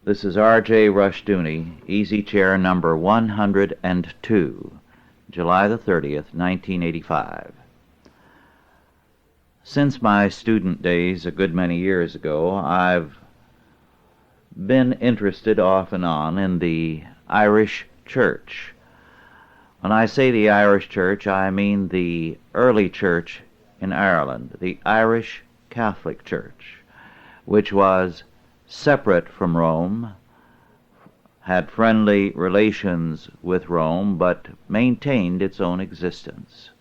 This is R.J. Rushdoony, Easy Chair number 102, July the 30th, 1985. Since my student days a good many years ago, I've been interested off and on in the Irish Church. When I say the Irish Church, I mean the early church in Ireland, the Irish Catholic Church, which was separate from Rome, had friendly relations with Rome, but maintained its own existence.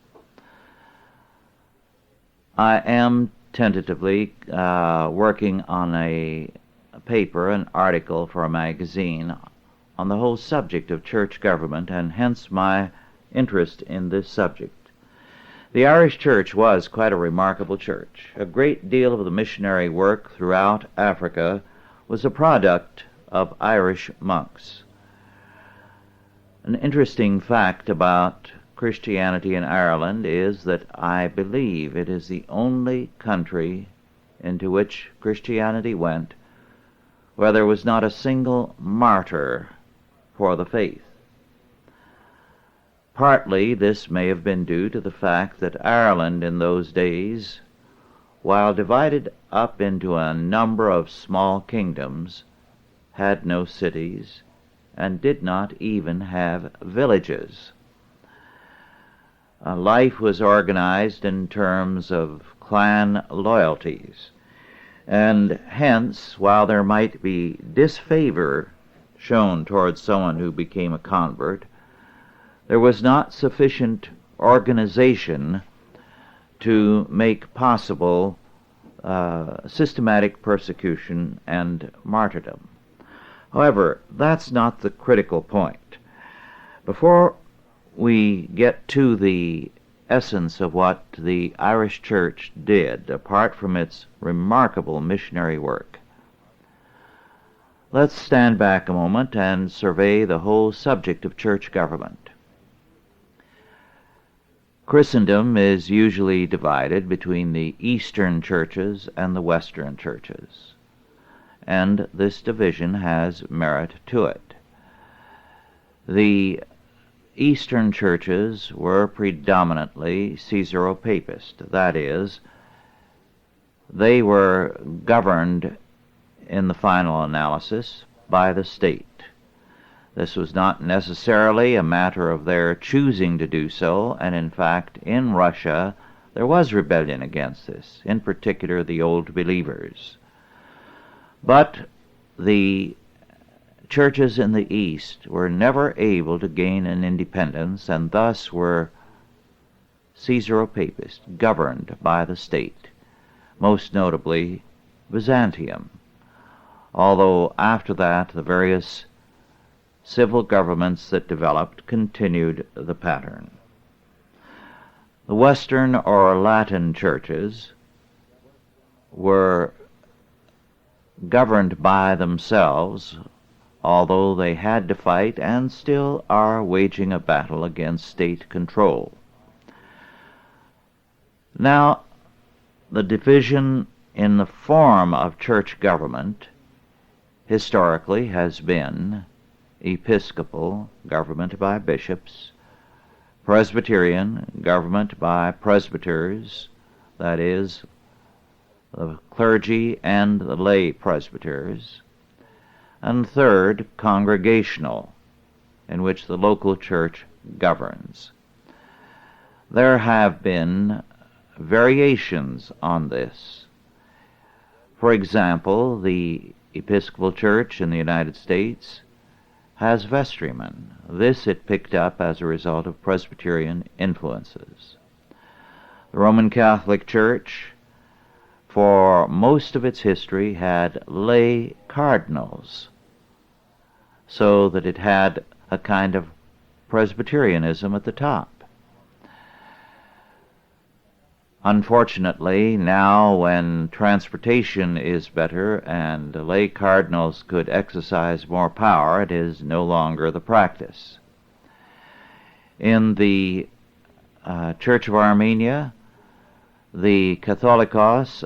I am tentatively working on a paper, an article for a magazine on the whole subject of church government, and hence my interest in this subject. The Irish Church was quite a remarkable church. A great deal of the missionary work throughout Africa was a product of Irish monks. An interesting fact about Christianity in Ireland is that I believe it is the only country into which Christianity went where there was not a single martyr for the faith. Partly this may have been due to the fact that Ireland in those days, while divided up into a number of small kingdoms, had no cities and did not even have villages. Life was organized in terms of clan loyalties, and hence, while there might be disfavor shown towards someone who became a convert, there was not sufficient organization to make possible systematic persecution and martyrdom. However, that's not the critical point. Before we get to the essence of what the Irish Church did, apart from its remarkable missionary work, let's stand back a moment and survey the whole subject of church government. Christendom is usually divided between the Eastern churches and the Western churches, and this division has merit to it. The Eastern churches were predominantly Caesaro-Papist, that is, they were governed in the final analysis by the state. This was not necessarily a matter of their choosing to do so, and in fact, in Russia, there was rebellion against this, in particular the Old Believers. But the churches in the East were never able to gain an independence, and thus were Caesaro-Papist, governed by the state, most notably Byzantium, although after that the various civil governments that developed continued the pattern. The Western or Latin churches were governed by themselves, although they had to fight and still are waging a battle against state control. Now, the division in the form of church government historically has been Episcopal, government by bishops; Presbyterian, government by presbyters, that is, the clergy and the lay presbyters; and third, congregational, in which the local church governs. There have been variations on this. For example, the Episcopal Church in the United States has vestrymen. This it picked up as a result of Presbyterian influences. The Roman Catholic Church, for most of its history, had lay cardinals, so that it had a kind of Presbyterianism at the top. Unfortunately, now when transportation is better and lay cardinals could exercise more power, it is no longer the practice. In the Church of Armenia, the Catholicos,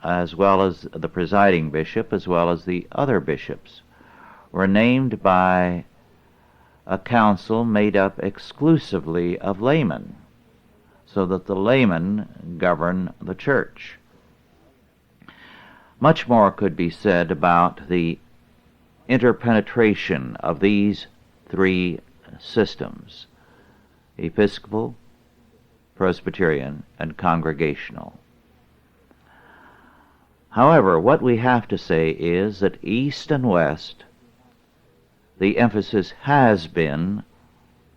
as well as the presiding bishop, as well as the other bishops, were named by a council made up exclusively of laymen, so that the laymen govern the church. Much more could be said about the interpenetration of these three systems: Episcopal, Presbyterian, and Congregational. However, what we have to say is that East and West, the emphasis has been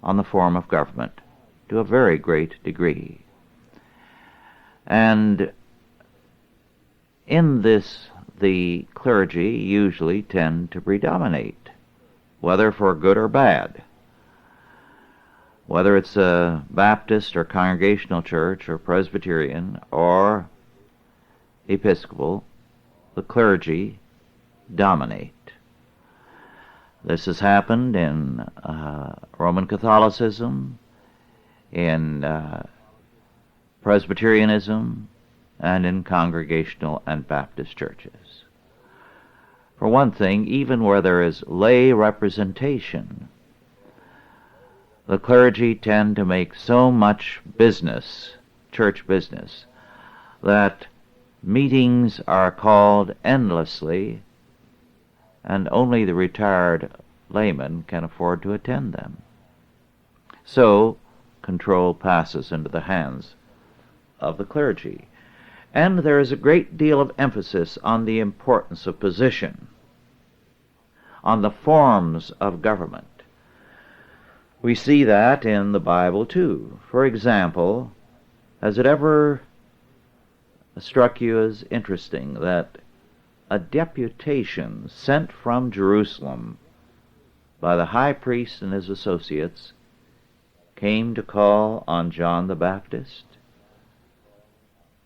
on the form of government to a very great degree. And in this, the clergy usually tend to predominate, whether for good or bad. Whether it's a Baptist or Congregational church or Presbyterian or Episcopal, the clergy dominate. This has happened in Roman Catholicism, in Presbyterianism, and in Congregational and Baptist churches. For one thing, even where there is lay representation, the clergy tend to make so much business, church business, that meetings are called endlessly, and only the retired layman can afford to attend them. So, control passes into the hands of the clergy. And there is a great deal of emphasis on the importance of position, on the forms of government. We see that in the Bible too. For example, has it ever struck you as interesting that a deputation sent from Jerusalem by the high priest and his associates came to call on John the Baptist?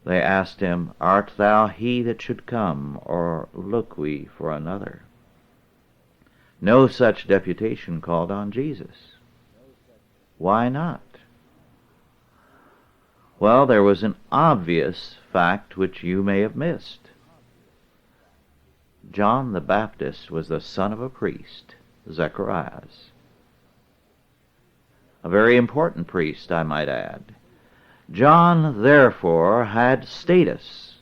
They asked him, "Art thou he that should come, or look we for another?" No such deputation called on Jesus. Why not? Well, there was an obvious fact which you may have missed. John the Baptist was the son of a priest, Zacharias. A very important priest, I might add. John, therefore, had status,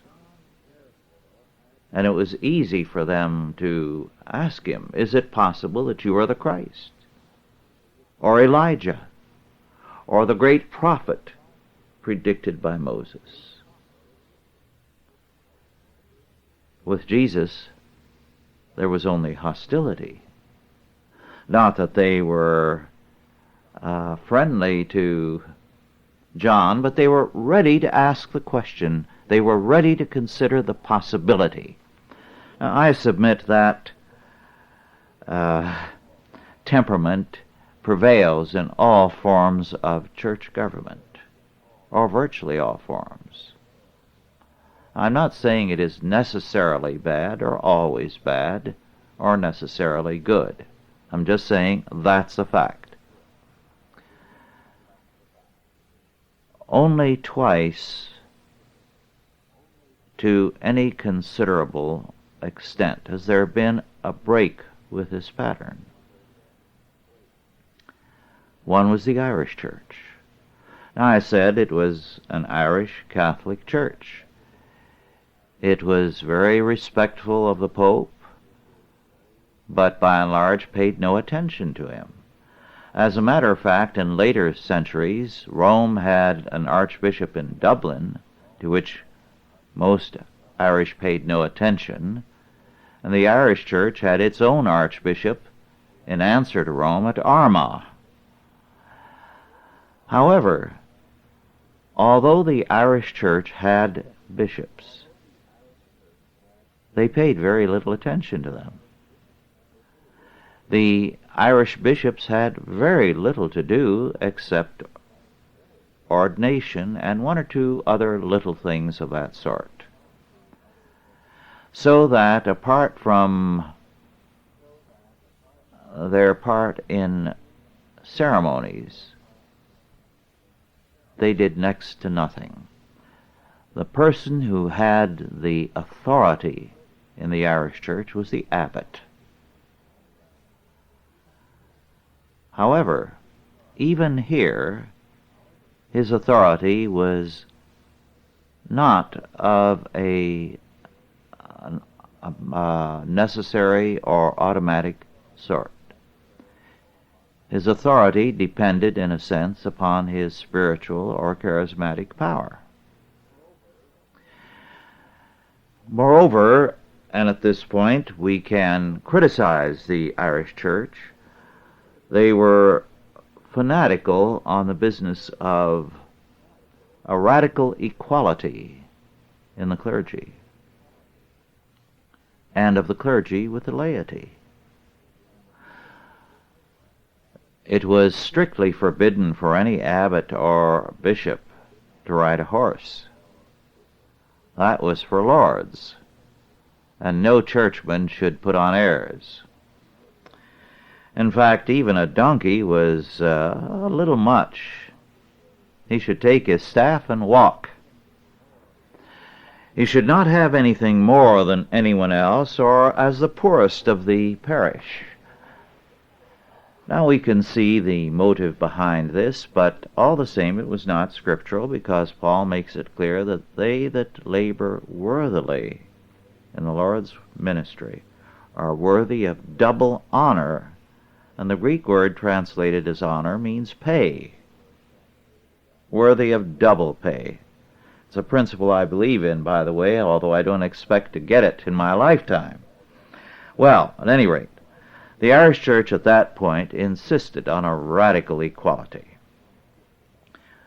and it was easy for them to ask him, "Is it possible that you are the Christ, or Elijah, or the great prophet predicted by Moses?" With Jesus, there was only hostility. Not that they were friendly to John, but they were ready to ask the question. They were ready to consider the possibility. Now, I submit that temperament prevails in all forms of church government, or virtually all forms. I'm not saying it is necessarily bad, or always bad, or necessarily good. I'm just saying that's a fact. Only twice, to any considerable extent, has there been a break with this pattern. One was the Irish Church. Now, I said it was an Irish Catholic church. It was very respectful of the Pope, but by and large paid no attention to him. As a matter of fact, in later centuries, Rome had an archbishop in Dublin, to which most Irish paid no attention, and the Irish Church had its own archbishop in answer to Rome at Armagh. However, although the Irish Church had bishops, they paid very little attention to them. The Irish bishops had very little to do except ordination and one or two other little things of that sort. So that apart from their part in ceremonies, they did next to nothing. The person who had the authority in the Irish Church was the abbot. However, even here, his authority was not of a necessary or automatic sort. His authority depended, in a sense, upon his spiritual or charismatic power. Moreover, and at this point we can criticize the Irish Church, they were fanatical on the business of a radical equality in the clergy, and of the clergy with the laity. It was strictly forbidden for any abbot or bishop to ride a horse. That was for lords, and no churchman should put on airs. In fact, even a donkey was a little much. He should take his staff and walk. He should not have anything more than anyone else, or as the poorest of the parish. Now we can see the motive behind this, but all the same it was not scriptural, because Paul makes it clear that they that labor worthily in the Lord's ministry are worthy of double honor, and the Greek word translated as honor means pay. Worthy of double pay. It's a principle I believe in, by the way, although I don't expect to get it in my lifetime. Well, at any rate, the Irish Church at that point insisted on a radical equality.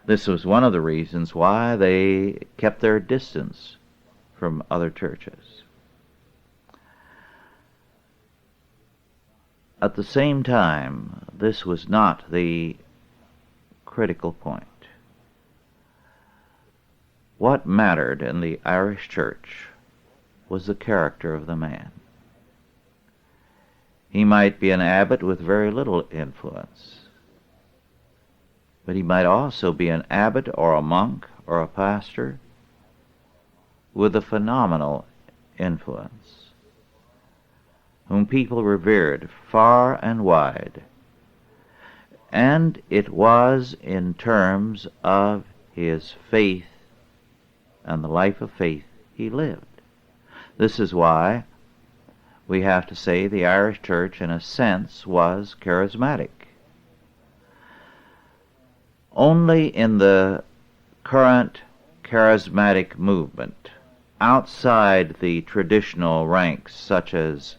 This was one of the reasons why they kept their distance from other churches. At the same time, this was not the critical point. What mattered in the Irish Church was the character of the man. He might be an abbot with very little influence, but he might also be an abbot or a monk or a pastor with a phenomenal influence, whom people revered far and wide. And it was in terms of his faith and the life of faith he lived. This is why we have to say the Irish Church, in a sense, was charismatic. Only in the current charismatic movement, outside the traditional ranks, such as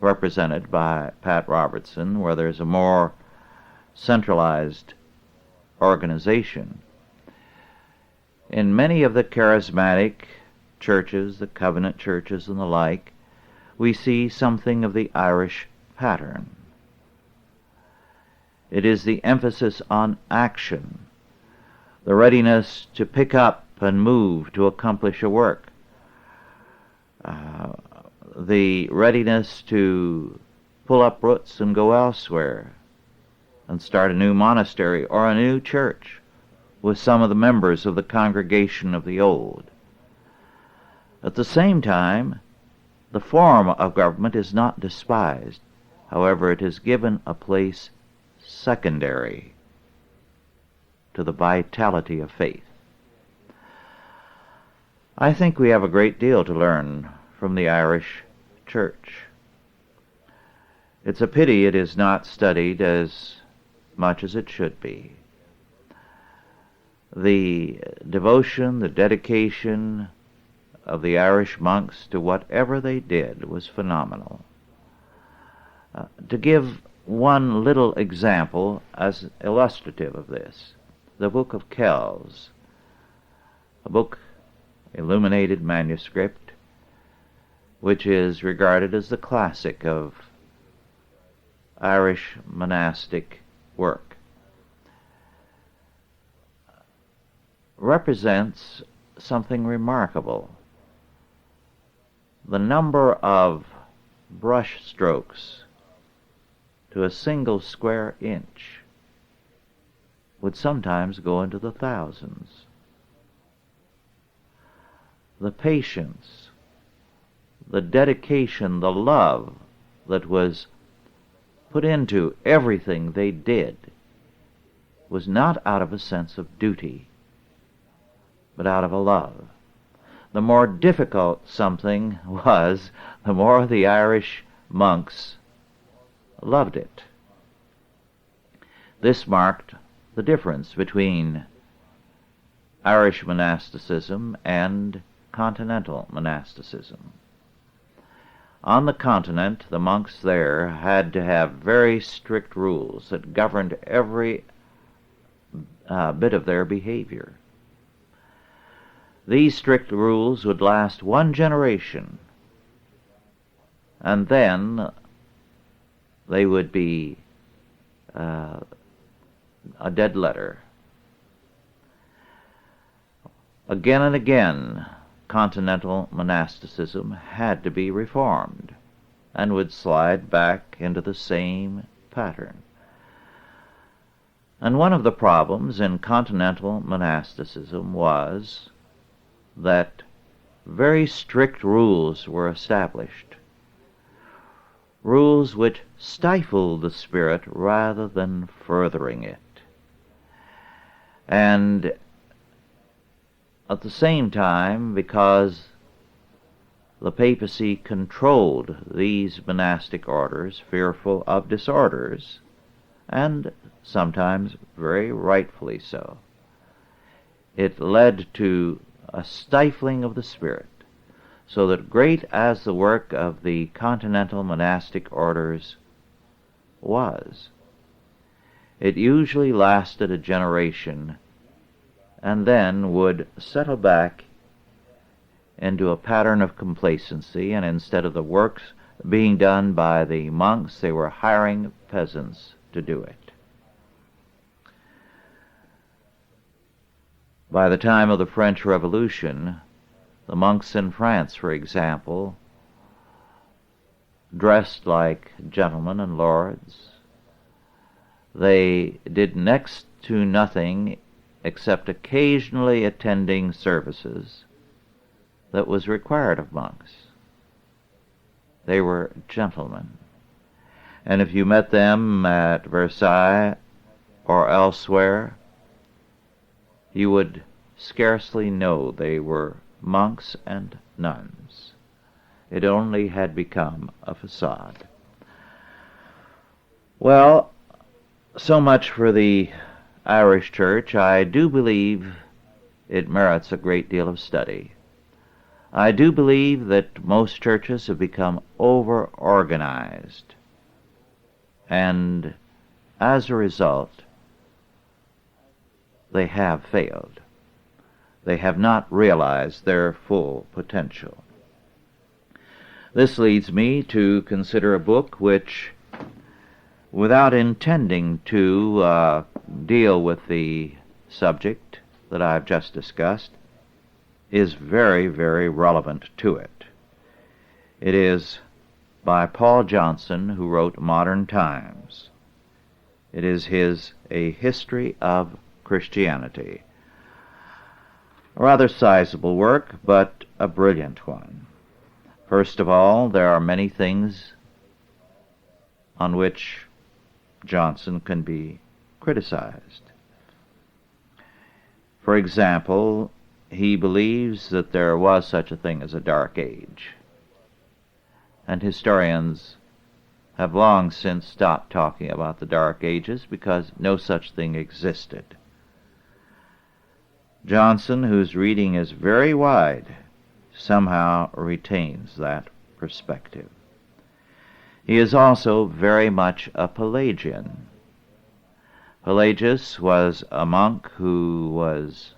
represented by Pat Robertson, where there's a more centralized organization, in many of the charismatic churches, the covenant churches and the like, we see something of the Irish pattern. It is the emphasis on action, the readiness to pick up and move to accomplish a work, the readiness to pull up roots and go elsewhere and start a new monastery or a new church with some of the members of the congregation of the old. At the same time, the form of government is not despised. However, it is given a place secondary to the vitality of faith. I think we have a great deal to learn from the Irish Church. It's a pity it is not studied as much as it should be. The devotion, the dedication of the Irish monks to whatever they did was phenomenal. To give one little example as illustrative of this, the Book of Kells, a book, illuminated manuscript, which is regarded as the classic of Irish monastic work, represents something remarkable. The number of brush strokes to a single square inch would sometimes go into the thousands. The patience, the dedication, the love that was put into everything they did was not out of a sense of duty, but out of a love. The more difficult something was, the more the Irish monks loved it. This marked the difference between Irish monasticism and continental monasticism. On the continent, the monks there had to have very strict rules that governed every bit of their behavior. These strict rules would last one generation, and then they would be a dead letter. Again and again, continental monasticism had to be reformed and would slide back into the same pattern. And one of the problems in continental monasticism was that very strict rules were established, rules which stifled the spirit rather than furthering it. And at the same time, because the papacy controlled these monastic orders, fearful of disorders, and sometimes very rightfully so, it led to a stifling of the spirit, so that great as the work of the continental monastic orders was, it usually lasted a generation and then would settle back into a pattern of complacency, and instead of the works being done by the monks, they were hiring peasants to do it. By the time of the French Revolution, the monks in France, for example, dressed like gentlemen and lords. They did next to nothing except occasionally attending services that was required of monks. They were gentlemen. And if you met them at Versailles or elsewhere, you would scarcely know they were monks and nuns. It only had become a facade. Well, so much for the Irish Church. I do believe it merits a great deal of study. I do believe that most churches have become over-organized, and as a result, they have failed. They have not realized their full potential. This leads me to consider a book which, without intending to deal with the subject that I've just discussed, is very, very relevant to it. It is by Paul Johnson, who wrote Modern Times. It is his A History of Christianity. A rather sizable work, but a brilliant one. First of all, there are many things on which Johnson can be criticized. For example, he believes that there was such a thing as a Dark Age, and historians have long since stopped talking about the Dark Ages because no such thing existed. Johnson, whose reading is very wide, somehow retains that perspective. He is also very much a Pelagian. Pelagius was a monk who was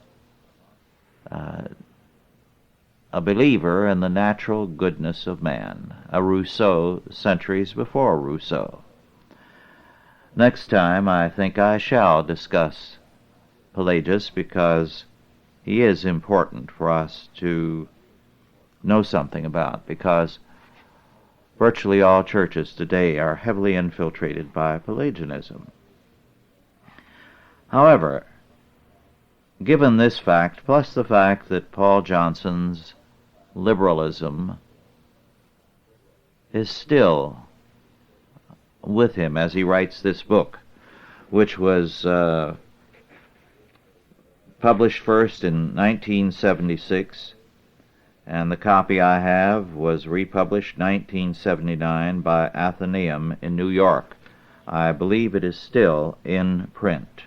a believer in the natural goodness of man, a Rousseau centuries before Rousseau. Next time I think I shall discuss Pelagius, because he is important for us to know something about, because virtually all churches today are heavily infiltrated by Pelagianism. However, given this fact, plus the fact that Paul Johnson's liberalism is still with him as he writes this book, which was published first in 1976, and the copy I have was republished 1979 by Athenaeum in New York. I believe it is still in print.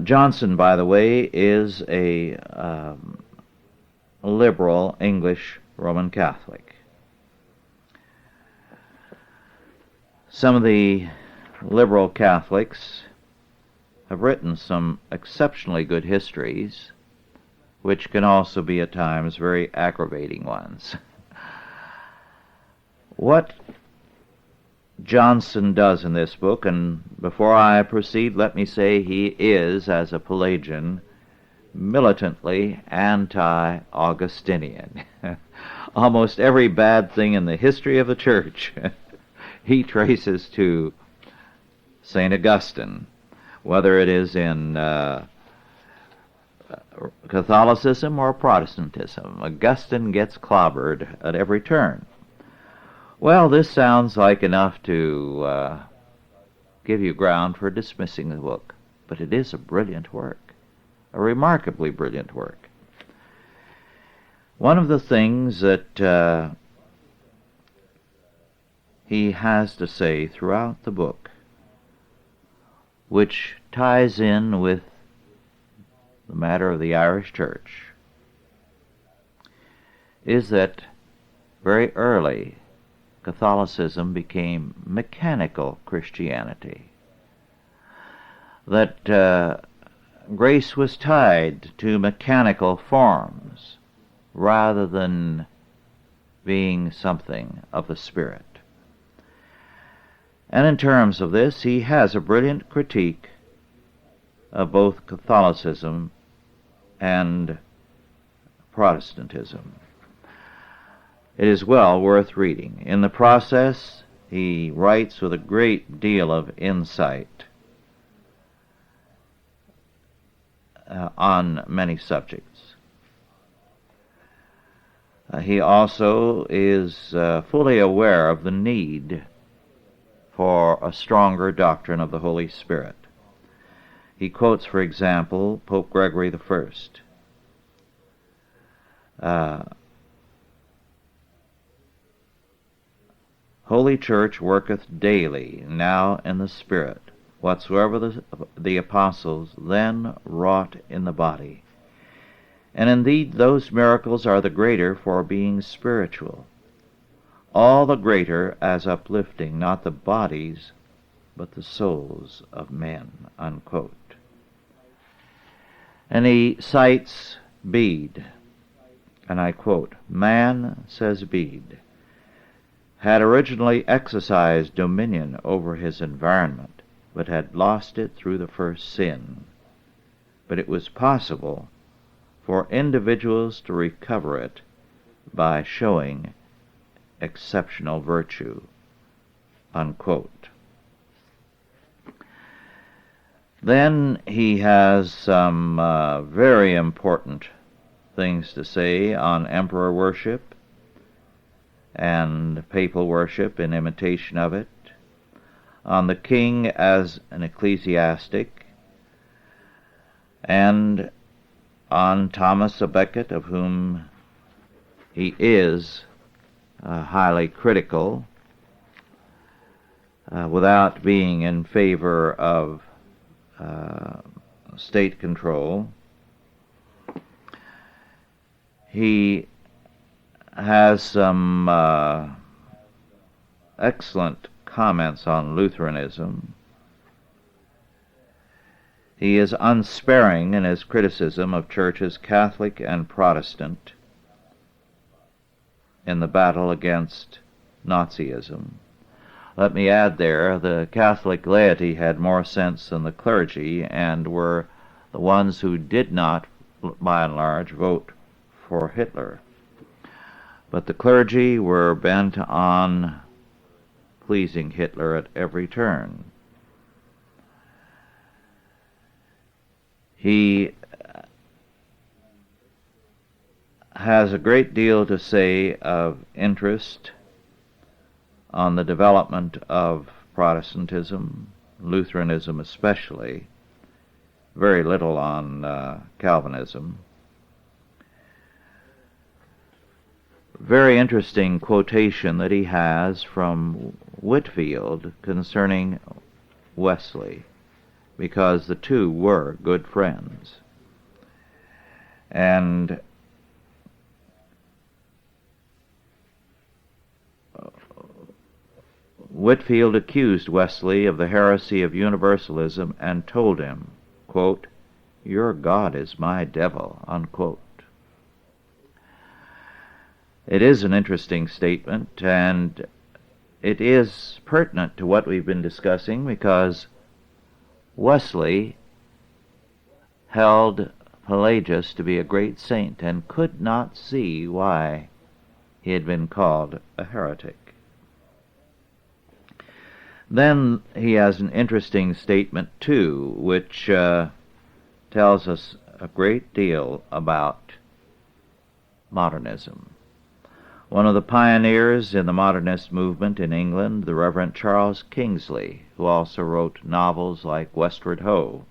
Johnson, by the way, is a liberal English Roman Catholic. Some of the liberal Catholics have written some exceptionally good histories, which can also be at times very aggravating ones. What Johnson does in this book, and before I proceed, let me say he is, as a Pelagian, militantly anti-Augustinian. Almost every bad thing in the history of the church he traces to St. Augustine, whether it is in Catholicism or Protestantism. Augustine gets clobbered at every turn. Well, this sounds like enough to give you ground for dismissing the book, but it is a brilliant work, a remarkably brilliant work. One of the things that he has to say throughout the book, which ties in with the matter of the Irish Church, is that very early Catholicism became mechanical Christianity, that grace was tied to mechanical forms rather than being something of the Spirit. And in terms of this, he has a brilliant critique of both Catholicism and Protestantism. It is well worth reading. In the process, he writes with a great deal of insight on many subjects. He also is fully aware of the need for a stronger doctrine of the Holy Spirit. He quotes, for example, Pope Gregory I. Holy Church worketh daily now in the Spirit, whatsoever the apostles then wrought in the body. And indeed those miracles are the greater for being spiritual, all the greater as uplifting not the bodies but the souls of men, unquote. And he cites Bede, and I quote, "Man," says Bede, "had originally exercised dominion over his environment, but had lost it through the first sin. But it was possible for individuals to recover it by showing exceptional virtue," unquote. Then he has some very important things to say on emperor worship and papal worship in imitation of it, on the king as an ecclesiastic, and on Thomas à Becket, of whom he is highly critical, without being in favor of state control. He has some excellent comments on Lutheranism. He is unsparing in his criticism of churches Catholic and Protestant in the battle against Nazism. Let me add there, the Catholic laity had more sense than the clergy and were the ones who did not, by and large, vote for Hitler. But the clergy were bent on pleasing Hitler at every turn. He has a great deal to say of interest on the development of Protestantism, Lutheranism especially, very little on Calvinism. Very interesting quotation that he has from Whitefield concerning Wesley, because the two were good friends. And Whitefield accused Wesley of the heresy of universalism and told him, quote, "Your God is my devil," unquote. It is an interesting statement, and it is pertinent to what we've been discussing, because Wesley held Pelagius to be a great saint and could not see why he had been called a heretic. Then he has an interesting statement, too, which tells us a great deal about modernism. One of the pioneers in the modernist movement in England, the Reverend Charles Kingsley, who also wrote novels like Westward Ho,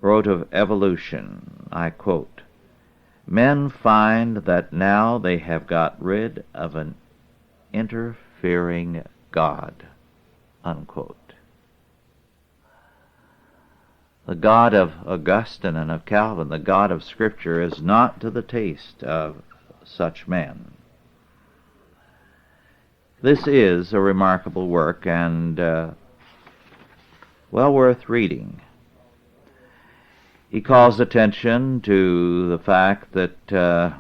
wrote of evolution, I quote, "Men find that now they have got rid of an interfering God," unquote. The God of Augustine and of Calvin, the God of Scripture, is not to the taste of such men. This is a remarkable work and well worth reading. He calls attention to the fact that there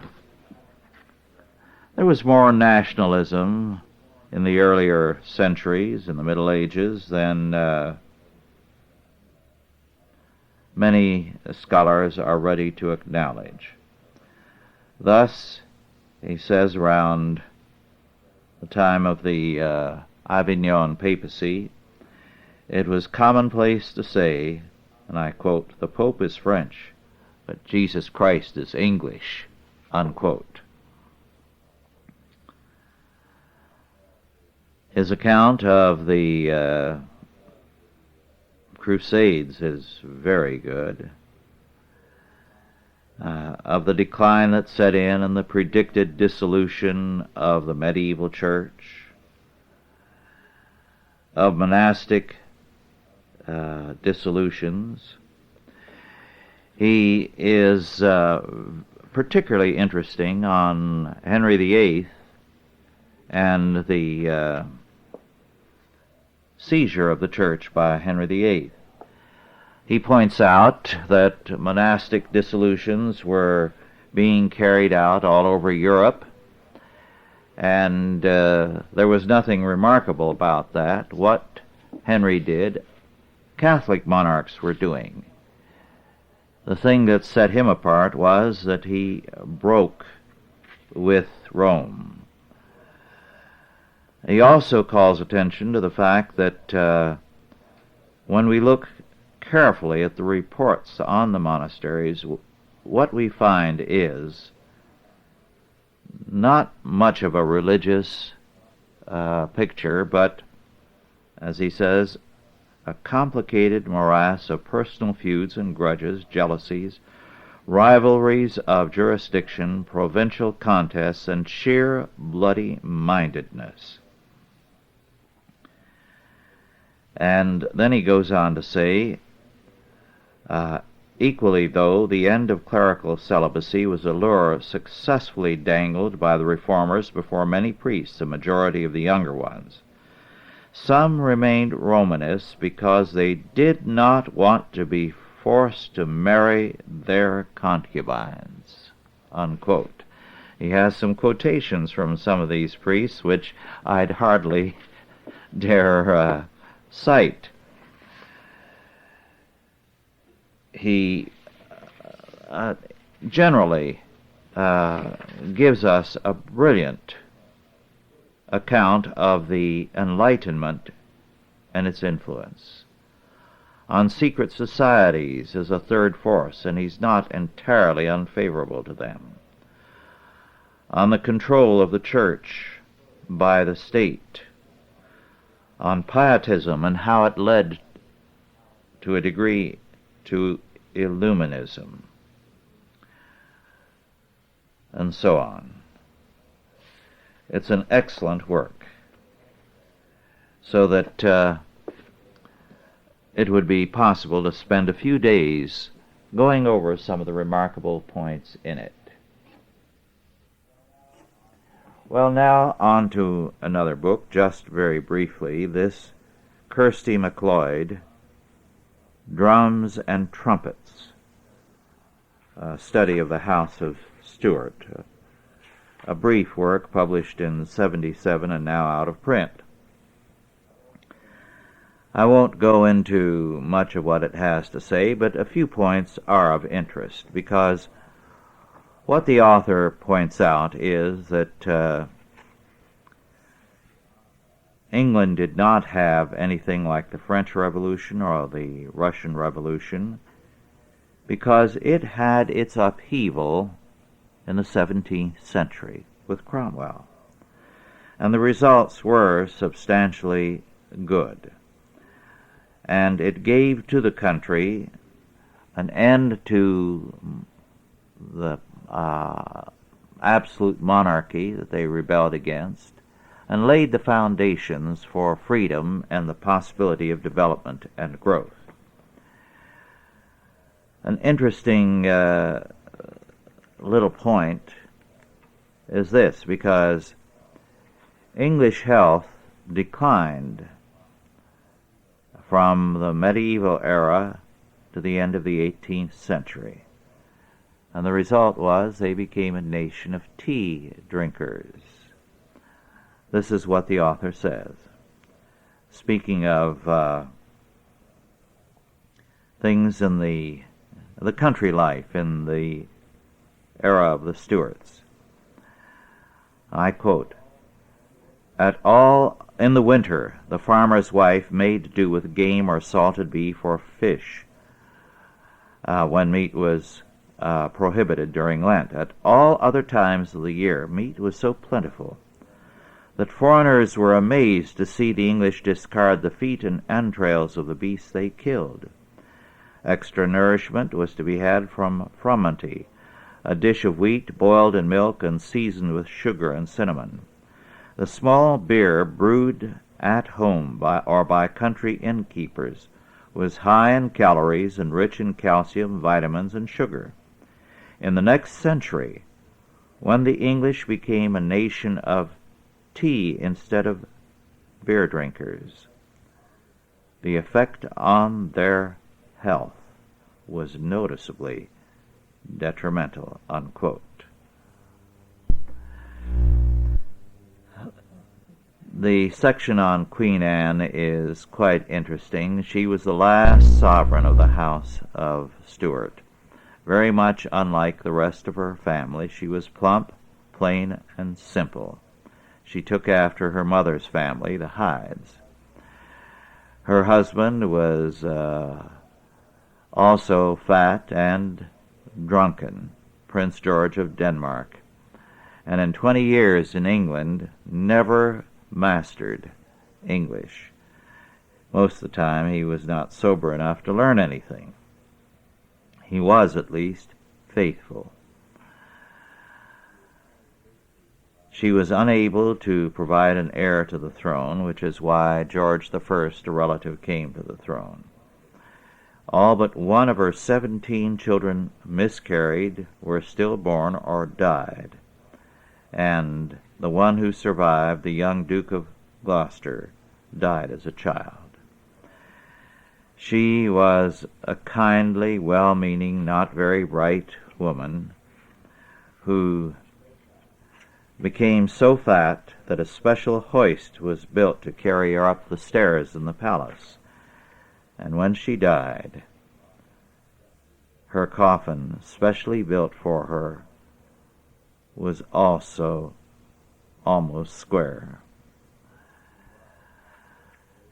was more nationalism in the earlier centuries, in the Middle Ages, than many scholars are ready to acknowledge. Thus, he says, around the time of the Avignon papacy, it was commonplace to say, and I quote, "The Pope is French, but Jesus Christ is English," unquote. His account of the Crusades is very good, of the decline that set in and the predicted dissolution of the medieval church, of monastic dissolutions. He is particularly interesting on Henry VIII and the seizure of the church by Henry VIII. He points out that monastic dissolutions were being carried out all over Europe, and there was nothing remarkable about that. What Henry did, Catholic monarchs were doing. The thing that set him apart was that he broke with Rome. He also calls attention to the fact that when we look carefully at the reports on the monasteries, what we find is not much of a religious picture, but, as he says, a complicated morass of personal feuds and grudges, jealousies, rivalries of jurisdiction, provincial contests, and sheer bloody-mindedness. And then he goes on to say, equally though, the end of clerical celibacy was a lure successfully dangled by the reformers before many priests, the majority of the younger ones. Some remained Romanists because they did not want to be forced to marry their concubines, unquote. He has some quotations from some of these priests, which I'd hardly dare cite. He generally gives us a brilliant account of the Enlightenment and its influence. On secret societies as a third force, and he's not entirely unfavorable to them. On the control of the church by the state, on pietism and how it led to a degree to Illuminism, and so on. It's an excellent work, so that it would be possible to spend a few days going over some of the remarkable points in it. Well, now on to another book, just very briefly. This Kirsty MacLeod, Drums and Trumpets, a study of the House of Stuart, a brief work published in '77 and now out of print. I won't go into much of what it has to say, but a few points are of interest, because what the author points out is that England did not have anything like the French Revolution or the Russian Revolution, because it had its upheaval in the 17th century with Cromwell, and the results were substantially good. And it gave to the country an end to the absolute monarchy that they rebelled against, and laid the foundations for freedom and the possibility of development and growth. An interesting little point is this, because English health declined from the medieval era to the end of the 18th century. And the result was they became a nation of tea drinkers. This is what the author says. Speaking of things in the country life in the era of the Stuarts, I quote, in the winter, the farmer's wife made do with game or salted beef or fish when meat was prohibited during Lent. At all other times of the year, meat was so plentiful that foreigners were amazed to see the English discard the feet and entrails of the beasts they killed. Extra nourishment was to be had from frumenty, a dish of wheat boiled in milk and seasoned with sugar and cinnamon. The small beer brewed at home by country innkeepers was high in calories and rich in calcium, vitamins, and sugar. In the next century, when the English became a nation of tea instead of beer drinkers, the effect on their health was noticeably detrimental, unquote. The section on Queen Anne is quite interesting. She was the last sovereign of the House of Stuart. Very much unlike the rest of her family, she was plump, plain, and simple. She took after her mother's family, the Hydes. Her husband was also fat and drunken, Prince George of Denmark, and in 20 years in England never mastered English. Most of the time he was not sober enough to learn anything. He was, at least, faithful. She was unable to provide an heir to the throne, which is why George I, a relative, came to the throne. All but one of her 17 children miscarried, were stillborn, or died, and the one who survived, the young Duke of Gloucester, died as a child. She was a kindly, well-meaning, not very bright woman who became so fat that a special hoist was built to carry her up the stairs in the palace. And when she died, her coffin, specially built for her, was also almost square.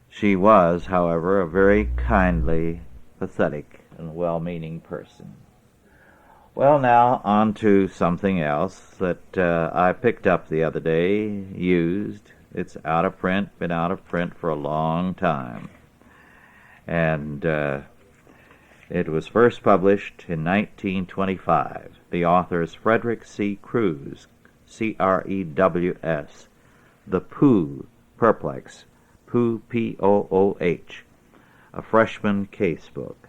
She was, however, a very kindly, pathetic, and well-meaning person. Well, now on to something else that I picked up the other day, used. It's out of print, been out of print for a long time. And it was first published in 1925. The author is Frederick C. Crews, C-R-E-W-S, The Pooh Perplex, Pooh, P-O-O-H, a freshman case book.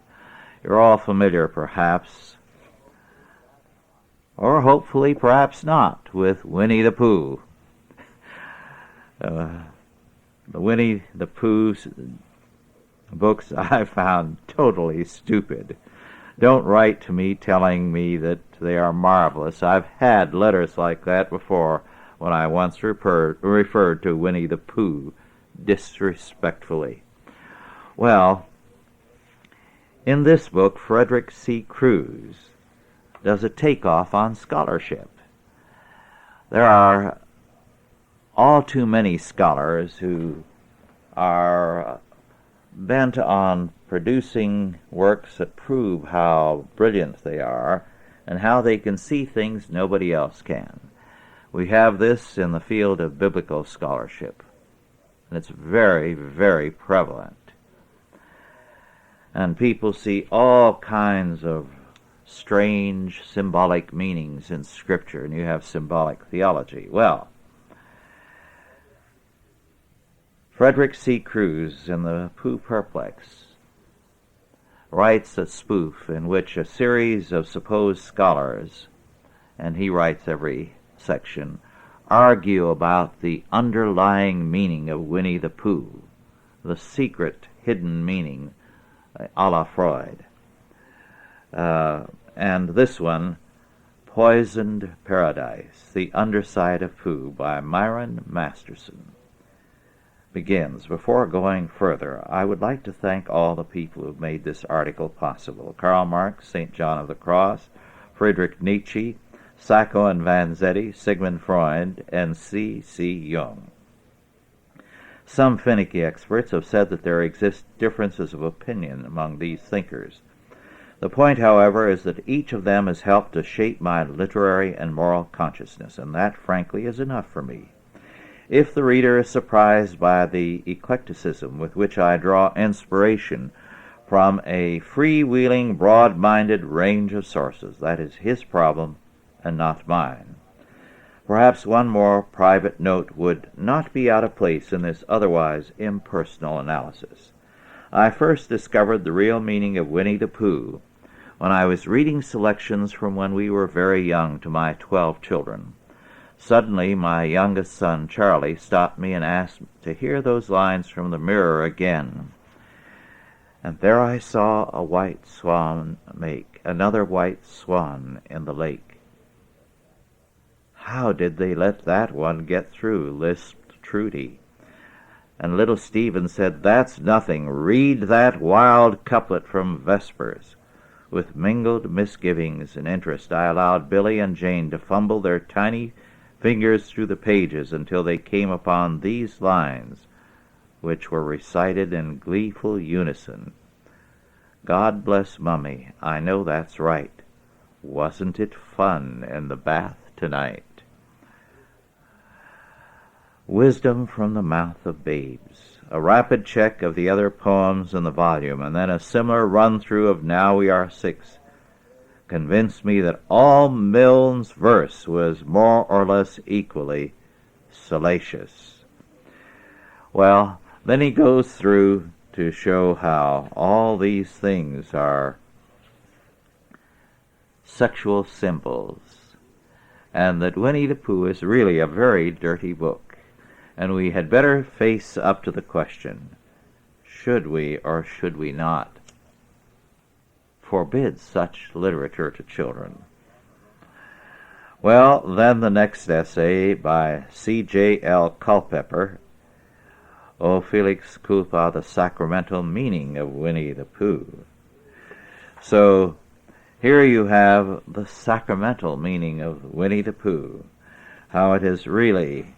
You're all familiar, perhaps, or hopefully perhaps not, with Winnie the Pooh. The Winnie the Pooh books I found totally stupid. Don't write to me telling me that they are marvelous. I've had letters like that before when I once referred to Winnie the Pooh disrespectfully. Well, in this book, Frederick C. Crews does a takeoff on scholarship. There are all too many scholars who are bent on producing works that prove how brilliant they are and how they can see things nobody else can. We have this in the field of biblical scholarship, and it's very, very prevalent. And people see all kinds of strange symbolic meanings in Scripture, and you have symbolic theology. Well, Frederick C. Crews in the Pooh Perplex writes a spoof in which a series of supposed scholars, and he writes every section, argue about the underlying meaning of Winnie the Pooh, the secret hidden meaning, a la Freud. And this one, Poisoned Paradise, The Underside of Pooh, by Myron Masterson, begins. Before going further, I would like to thank all the people who have made this article possible. Karl Marx, St. John of the Cross, Friedrich Nietzsche, Sacco and Vanzetti, Sigmund Freud, and C.C. Jung. Some finicky experts have said that there exist differences of opinion among these thinkers. The point, however, is that each of them has helped to shape my literary and moral consciousness, and that, frankly, is enough for me. If the reader is surprised by the eclecticism with which I draw inspiration from a freewheeling, broad-minded range of sources, that is his problem and not mine. Perhaps one more private note would not be out of place in this otherwise impersonal analysis. I first discovered the real meaning of Winnie the Pooh when I was reading selections from when we were very young to my 12 children. Suddenly, my youngest son, Charlie, stopped me and asked to hear those lines from the mirror again. And there I saw a white swan make another white swan in the lake. How did they let that one get through, lisped Trudy. And little Stephen said, "That's nothing. Read that wild couplet from Vespers." With mingled misgivings and interest, I allowed Billy and Jane to fumble their tiny fingers through the pages until they came upon these lines, which were recited in gleeful unison. "God bless Mummy, I know that's right. Wasn't it fun in the bath tonight?" Wisdom from the mouth of babes. A rapid check of the other poems in the volume, and then a similar run-through of Now We Are Six, convinced me that all Milne's verse was more or less equally salacious. Well, then he goes through to show how all these things are sexual symbols, and that Winnie the Pooh is really a very dirty book, and we had better face up to the question, should we or should we not forbid such literature to children? Well, then the next essay by C.J.L. Culpeper, O Felix Culpa, The Sacramental Meaning of Winnie the Pooh. So here you have the sacramental meaning of Winnie the Pooh, how it is really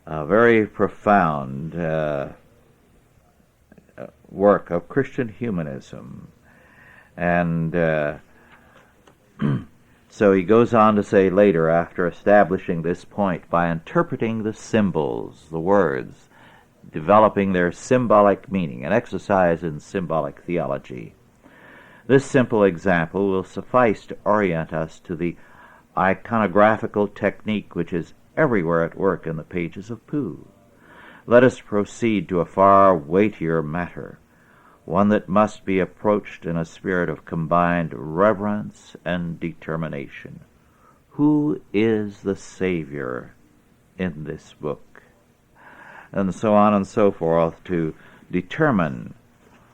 a very profound work of Christian humanism. And So he goes on to say later, after establishing this point, by interpreting the symbols, the words, developing their symbolic meaning, an exercise in symbolic theology. This simple example will suffice to orient us to the iconographical technique which is everywhere at work in the pages of Poe. Let us proceed to a far weightier matter, one that must be approached in a spirit of combined reverence and determination. Who is the Savior in this book? And so on and so forth, to determine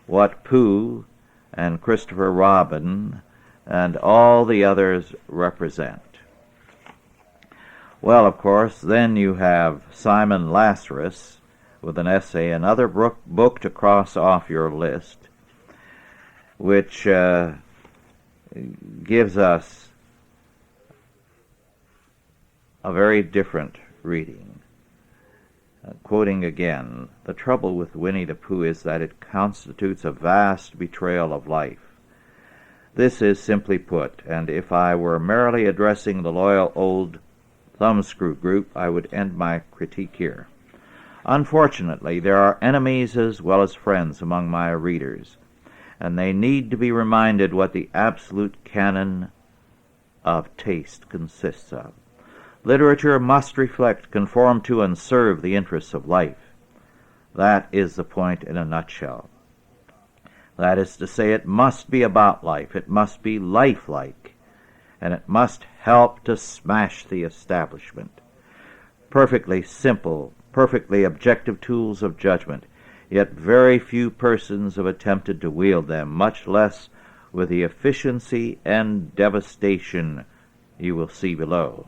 what Poe and Christopher Robin and all the others represent. Well, of course, then you have Simon Lazarus with an essay, another book to cross off your list, which gives us a very different reading. Quoting again, "The trouble with Winnie the Pooh is that it constitutes a vast betrayal of life. This is simply put, and if I were merely addressing the loyal old thumbscrew group, I would end my critique here. Unfortunately, there are enemies as well as friends among my readers, and they need to be reminded what the absolute canon of taste consists of. Literature must reflect, conform to, and serve the interests of life. That is the point in a nutshell. That is to say, it must be about life, it must be lifelike, and it must help to smash the establishment. Perfectly simple, perfectly objective tools of judgment, yet very few persons have attempted to wield them, much less with the efficiency and devastation you will see below.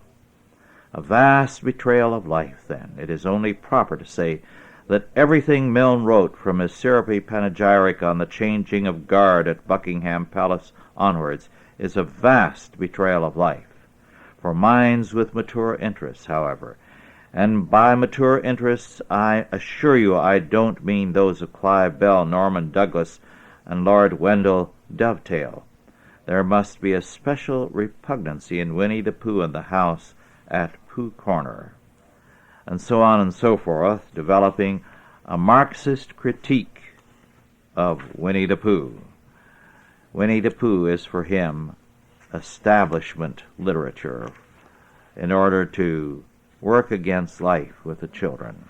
A vast betrayal of life, then. It is only proper to say that everything Milne wrote, from his syrupy panegyric on the changing of guard at Buckingham Palace onwards, is a vast betrayal of life. For minds with mature interests, however, and by mature interests I assure you I don't mean those of Clive Bell, Norman Douglas, and Lord Wendell Dovetail, there must be a special repugnancy in Winnie the Pooh and the house at Pooh Corner, and so on and so forth, developing a Marxist critique of Winnie the Pooh. Winnie the Pooh is for him establishment literature in order to work against life with the children.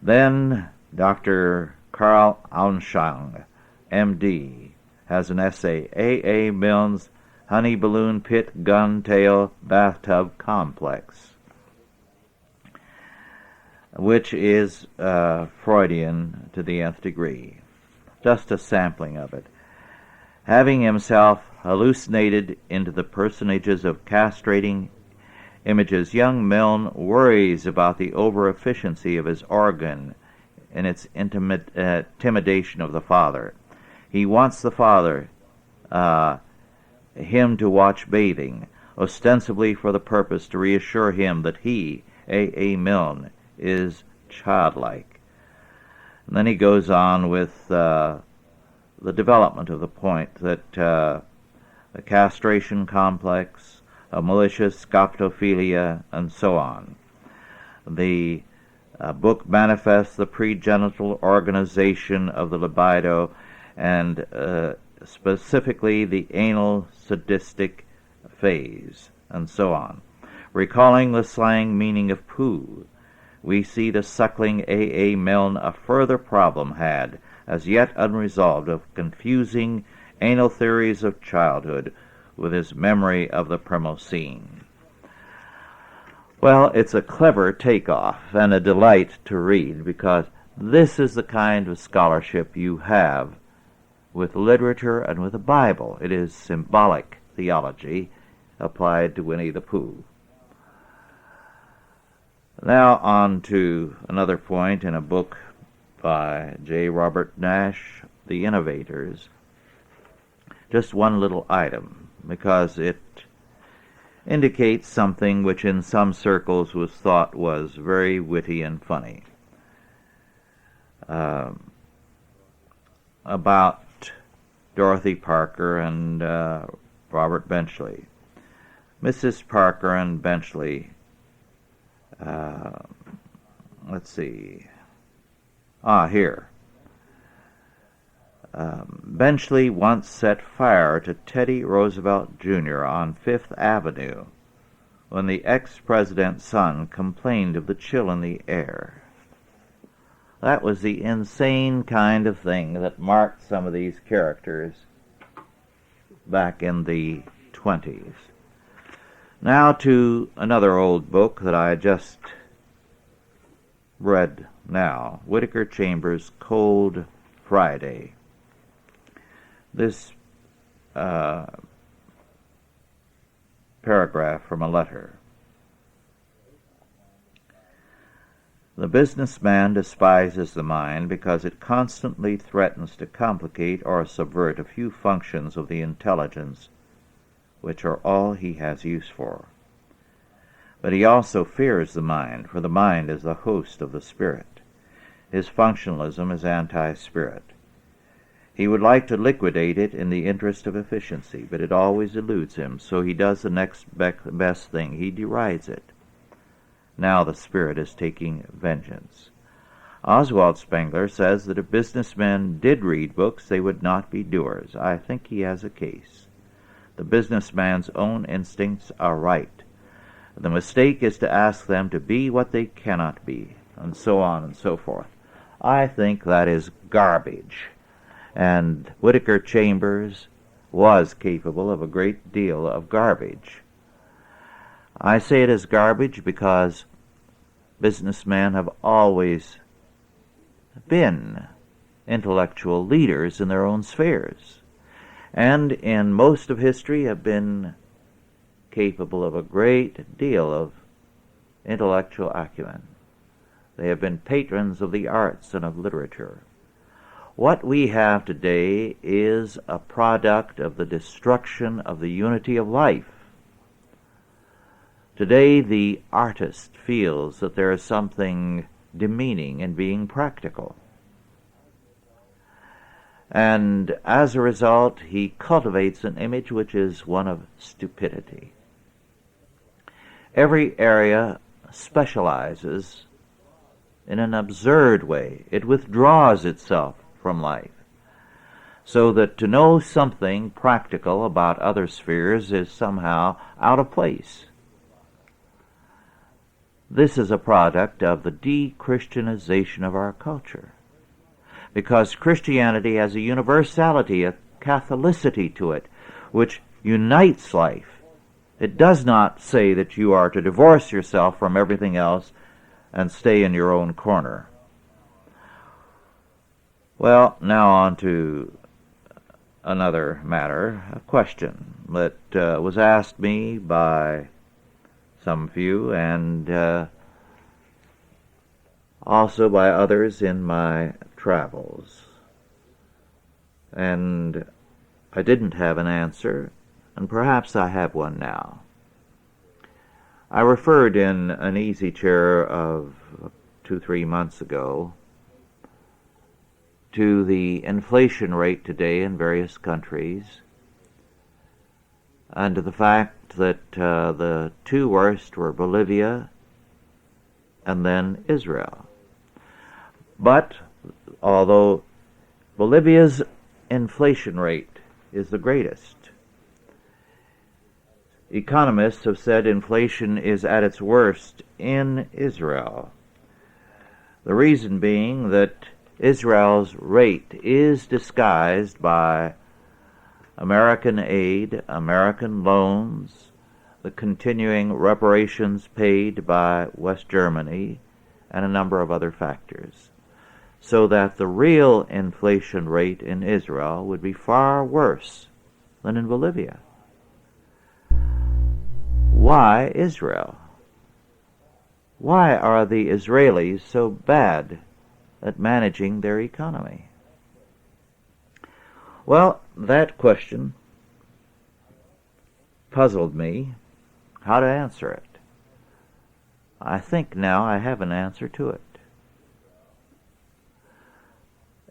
Then Dr. Carl Auenschang, M.D., has an essay, A. Milne's Honey Balloon Pit Gun Tail Bathtub Complex, which is Freudian to the nth degree. Just a sampling of it. Having himself hallucinated into the personages of castrating images, young Milne worries about the over-efficiency of his organ in its intimidation of the father. He wants the father, him to watch bathing, ostensibly for the purpose to reassure him that he, A. Milne, is childlike. And then he goes on with the development of the point that the castration complex, a malicious scoptophilia, and so on. The book manifests the pregenital organization of the libido and specifically the anal sadistic phase, and so on. Recalling the slang meaning of poo, we see the suckling A. Milne a further problem had, as yet unresolved, of confusing anal theories of childhood with his memory of the Primocene. Well, it's a clever takeoff and a delight to read, because this is the kind of scholarship you have with literature and with the Bible. It is symbolic theology applied to Winnie the Pooh. Now on to another point in a book by J. Robert Nash, The Innovators. Just one little item, because it indicates something which in some circles was thought was very witty and funny. About Dorothy Parker and Robert Benchley. Mrs. Parker and Benchley, let's see, here. Benchley once set fire to Teddy Roosevelt Jr. on Fifth Avenue when the ex-president's son complained of the chill in the air. That was the insane kind of thing that marked some of these characters back in the 20s. Now to another old book that I just read now, Whittaker Chambers' Cold Friday. This paragraph from a letter. The businessman despises the mind because it constantly threatens to complicate or subvert a few functions of the intelligence which are all he has use for. But he also fears the mind, for the mind is the host of the spirit. His functionalism is anti-spirit. He would like to liquidate it in the interest of efficiency, but it always eludes him, so he does the next best thing. He derides it. Now the spirit is taking vengeance. Oswald Spengler says that if businessmen did read books, they would not be doers. I think he has a case. The businessman's own instincts are right. The mistake is to ask them to be what they cannot be, and so on and so forth. I think that is garbage. And Whittaker Chambers was capable of a great deal of garbage. I say it is garbage because businessmen have always been intellectual leaders in their own spheres, and in most of history have been capable of a great deal of intellectual acumen. They have been patrons of the arts and of literature. What we have today is a product of the destruction of the unity of life. Today the artist feels that there is something demeaning in being practical. And as a result, he cultivates an image which is one of stupidity. Every area specializes in an absurd way. It withdraws itself from life, so that to know something practical about other spheres is somehow out of place. This is a product of the de-Christianization of our culture, because Christianity has a universality, a Catholicity to it, which unites life. It does not say that you are to divorce yourself from everything else and stay in your own corner. Well, now on to another matter, a question that was asked me by some few and also by others in my travels. And I didn't have an answer, and perhaps I have one now. I referred in an easy chair of 2-3 months ago to the inflation rate today in various countries, and to the fact that the two worst were Bolivia and then Israel. But although Bolivia's inflation rate is the greatest, economists have said inflation is at its worst in Israel. The reason being that Israel's rate is disguised by American aid, American loans, the continuing reparations paid by West Germany, and a number of other factors, so that the real inflation rate in Israel would be far worse than in Bolivia. Why Israel? Why are the Israelis so bad at managing their economy? Well, that question puzzled me how to answer it. I think now I have an answer to it.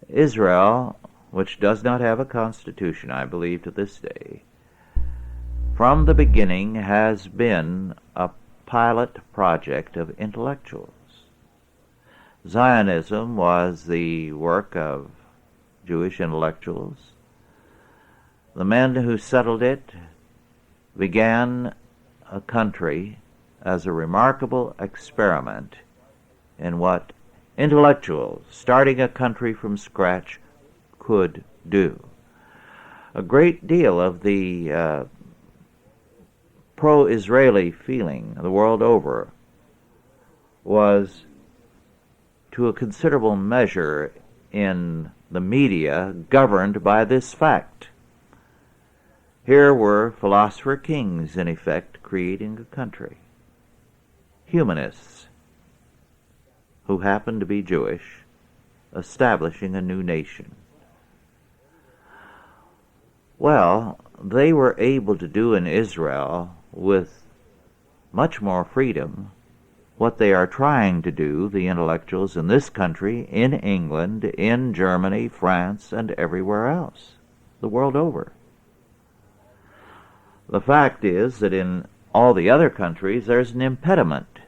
Israel, which does not have a constitution, I believe, to this day, from the beginning has been a pilot project of intellectuals. Zionism was the work of Jewish intellectuals. The men who settled it began a country as a remarkable experiment in what intellectuals starting a country from scratch could do. A great deal of the pro-Israeli feeling the world over was to a considerable measure in the media governed by this fact. Here were philosopher kings, in effect, creating a country. Humanists, who happened to be Jewish, establishing a new nation. Well, they were able to do in Israel with much more freedom what they are trying to do, the intellectuals in this country, in England, in Germany, France, and everywhere else, the world over. The fact is that in all the other countries there's an impediment.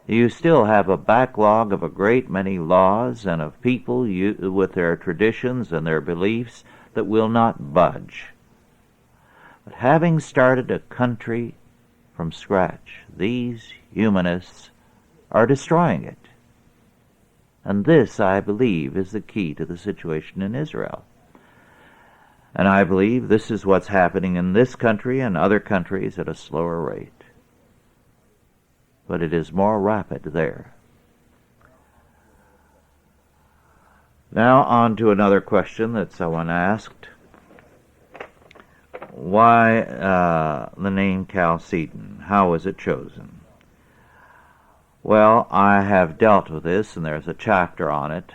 You still have a backlog of a great many laws and of people with their traditions and their beliefs that will not budge. But having started a country from scratch, these humanists are destroying it. And this, I believe, is the key to the situation in Israel. And I believe this is what's happening in this country and other countries at a slower rate. But it is more rapid there. Now on to another question that someone asked. Why the name Chalcedon? How was it chosen? Well, I have dealt with this, and there's a chapter on it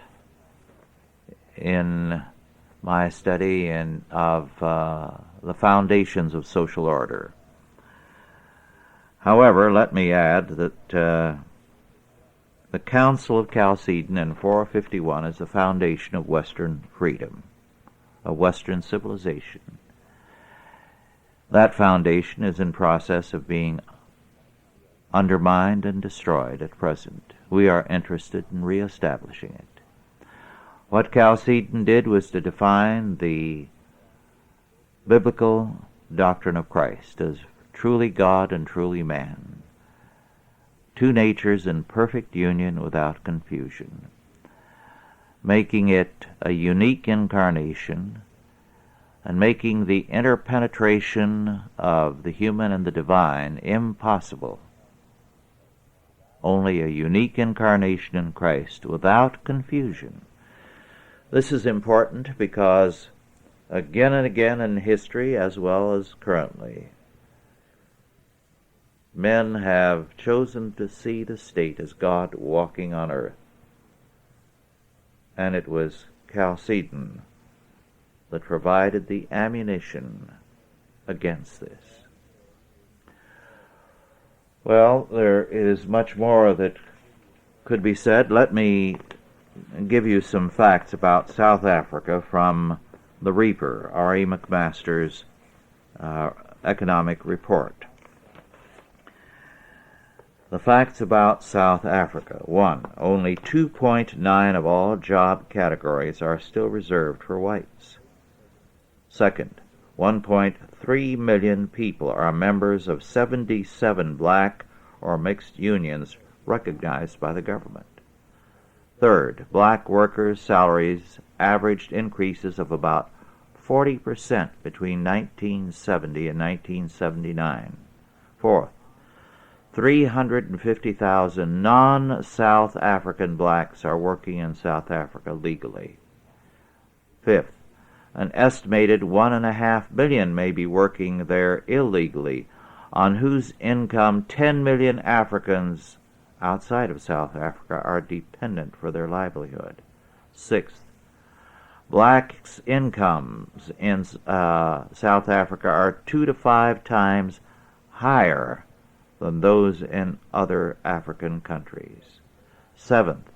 in my study of the foundations of social order. However, let me add that the Council of Chalcedon in 451 is the foundation of Western freedom, of Western civilization. That foundation is in process of being undermined and destroyed at present. We are interested in reestablishing it. What Chalcedon did was to define the biblical doctrine of Christ as truly God and truly man, two natures in perfect union without confusion, making it a unique incarnation and making the interpenetration of the human and the divine impossible. Only a unique incarnation in Christ without confusion. This is important because again and again in history as well as currently, men have chosen to see the state as God walking on earth. And it was Chalcedon that provided the ammunition against this. Well, there is much more that could be said. Let me give you some facts about South Africa from the Reaper, R.E. McMaster's economic report. The facts about South Africa. 1. Only 2.9 of all job categories are still reserved for whites. Second, 1.3 million people are members of 77 black or mixed unions recognized by the government. Third, black workers' salaries averaged increases of about 40% between 1970 and 1979. Fourth, 350,000 non-South African blacks are working in South Africa legally. Fifth, an estimated 1.5 million may be working there illegally, on whose income 10 million Africans outside of South Africa are dependent for their livelihood. Sixth, blacks' incomes in South Africa are 2 to 5 times higher than those in other African countries. Seventh,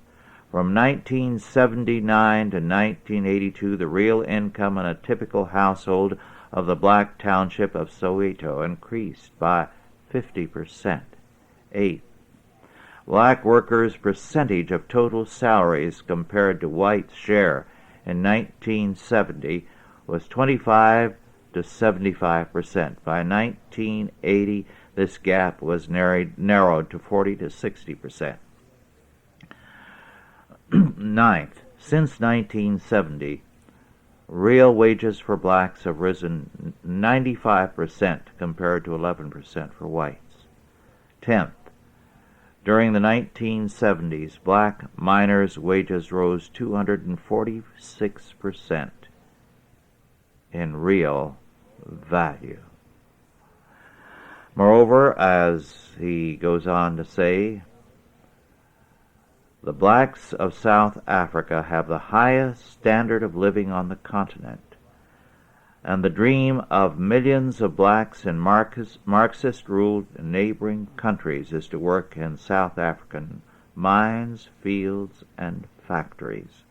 from 1979 to 1982, the real income in a typical household of the black township of Soweto increased by 50%. 8. Black workers' percentage of total salaries compared to white share in 1970 was 25 to 75%. By 1980, this gap was narrowed to 40 to 60%. Ninth, since 1970, real wages for blacks have risen 95% compared to 11% for whites. 10th, during the 1970s, black miners' wages rose 246% in real value. Moreover, as he goes on to say, the blacks of South Africa have the highest standard of living on the continent, and the dream of millions of blacks in Marxist-ruled neighboring countries is to work in South African mines, fields, and factories.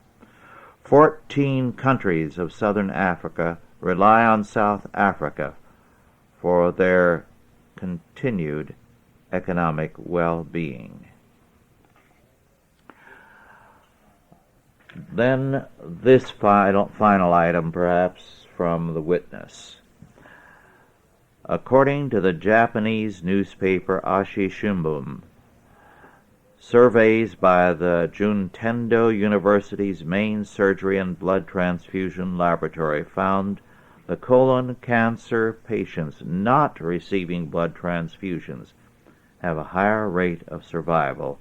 14 countries of Southern Africa rely on South Africa for their continued economic well-being. Then this final item, perhaps, from the witness. According to the Japanese newspaper Asahi Shimbun, surveys by the Juntendo University's main surgery and blood transfusion laboratory found the colon cancer patients not receiving blood transfusions have a higher rate of survival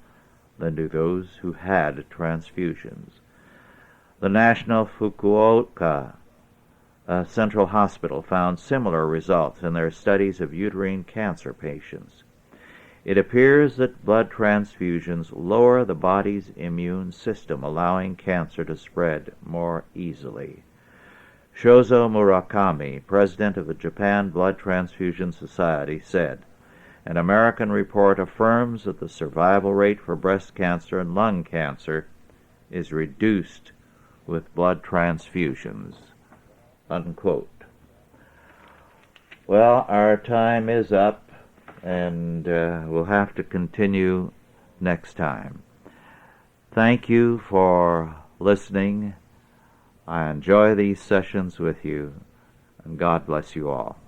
than do those who had transfusions. The National Fukuoka Central Hospital found similar results in their studies of uterine cancer patients. It appears that blood transfusions lower the body's immune system, allowing cancer to spread more easily. Shozo Murakami, president of the Japan Blood Transfusion Society, said, "An American report affirms that the survival rate for breast cancer and lung cancer is reduced with blood transfusions." Unquote. Well, our time is up, and we'll have to continue next time. Thank you for listening. I enjoy these sessions with you, and God bless you all.